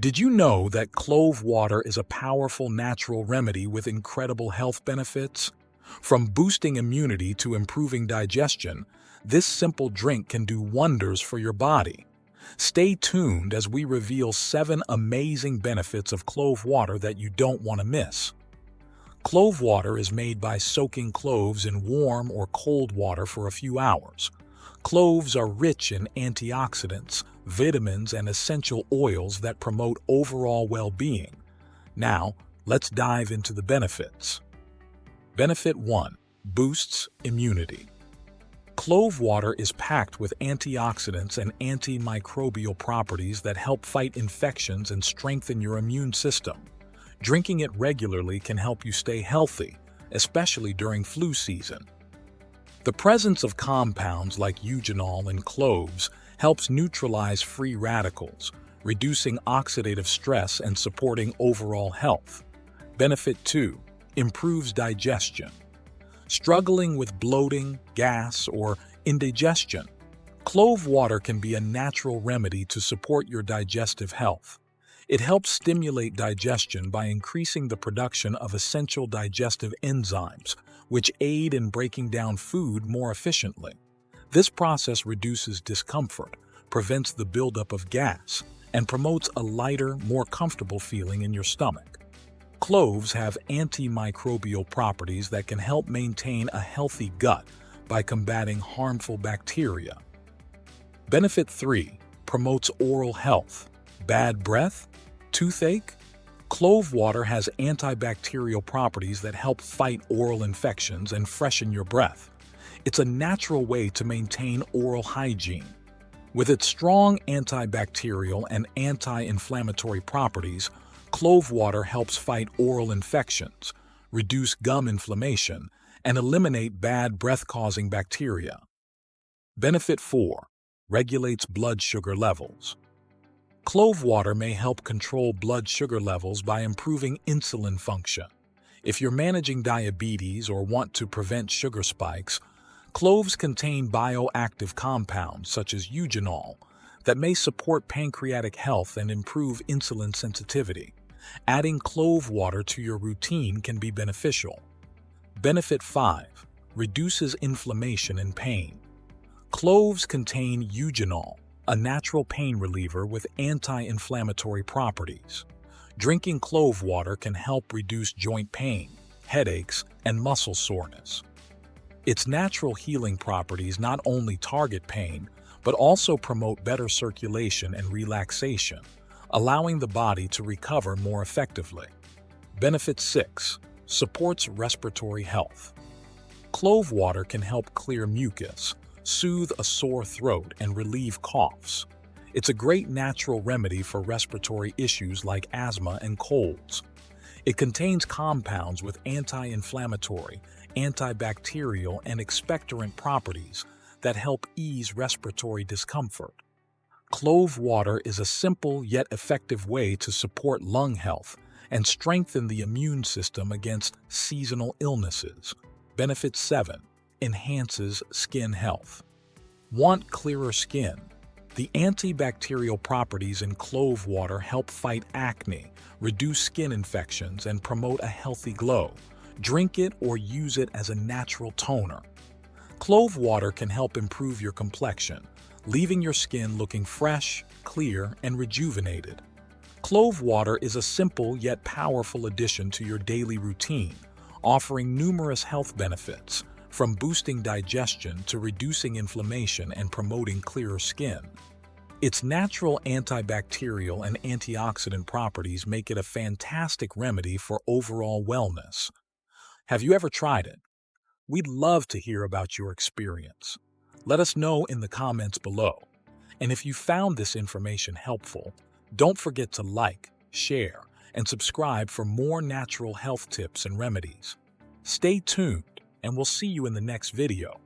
Did you know that clove water is a powerful natural remedy with incredible health benefits? From boosting immunity to improving digestion, this simple drink can do wonders for your body. Stay tuned as we reveal 7 amazing benefits of clove water that you don't want to miss. Clove water is made by soaking cloves in warm or cold water for a few hours. Cloves are rich in antioxidants, vitamins, and essential oils that promote overall well-being. Now, let's dive into the benefits. Benefit 1. Boosts immunity. Clove water is packed with antioxidants and antimicrobial properties that help fight infections and strengthen your immune system. Drinking it regularly can help you stay healthy, especially during flu season. The presence of compounds like eugenol in cloves helps neutralize free radicals, reducing oxidative stress and supporting overall health. Benefit 2. Improves digestion. Struggling with bloating, gas, or indigestion, clove water can be a natural remedy to support your digestive health. It helps stimulate digestion by increasing the production of essential digestive enzymes, which aid in breaking down food more efficiently. This process reduces discomfort, prevents the buildup of gas, and promotes a lighter, more comfortable feeling in your stomach. Cloves have antimicrobial properties that can help maintain a healthy gut by combating harmful bacteria. Benefit 3. Promotes oral health. Bad breath? Toothache? Clove water has antibacterial properties that help fight oral infections and freshen your breath. It's a natural way to maintain oral hygiene. With its strong antibacterial and anti-inflammatory properties, clove water helps fight oral infections, reduce gum inflammation, and eliminate bad breath-causing bacteria. Benefit 4. Regulates blood sugar levels. Clove water may help control blood sugar levels by improving insulin function. If you're managing diabetes or want to prevent sugar spikes, cloves contain bioactive compounds such as eugenol that may support pancreatic health and improve insulin sensitivity. Adding clove water to your routine can be beneficial. Benefit 5. Reduces inflammation and pain. Cloves contain eugenol, a natural pain reliever with anti-inflammatory properties. Drinking clove water can help reduce joint pain, headaches, and muscle soreness. Its natural healing properties not only target pain, but also promote better circulation and relaxation, allowing the body to recover more effectively. Benefit 6. Supports respiratory health. Clove water can help clear mucus, soothe a sore throat, and relieve coughs. It's a great natural remedy for respiratory issues like asthma and colds. It contains compounds with anti-inflammatory, antibacterial, and expectorant properties that help ease respiratory discomfort. Clove water is a simple yet effective way to support lung health and strengthen the immune system against seasonal illnesses. Benefit 7. Enhances skin health. Want clearer skin? The antibacterial properties in clove water help fight acne, reduce skin infections, and promote a healthy glow. Drink it or use it as a natural toner. Clove water can help improve your complexion, leaving your skin looking fresh, clear, and rejuvenated. Clove water is a simple yet powerful addition to your daily routine, offering numerous health benefits, from boosting digestion to reducing inflammation and promoting clearer skin. Its natural antibacterial and antioxidant properties make it a fantastic remedy for overall wellness. Have you ever tried it? We'd love to hear about your experience. Let us know in the comments below. And if you found this information helpful, don't forget to like, share, and subscribe for more natural health tips and remedies. Stay tuned, and we'll see you in the next video.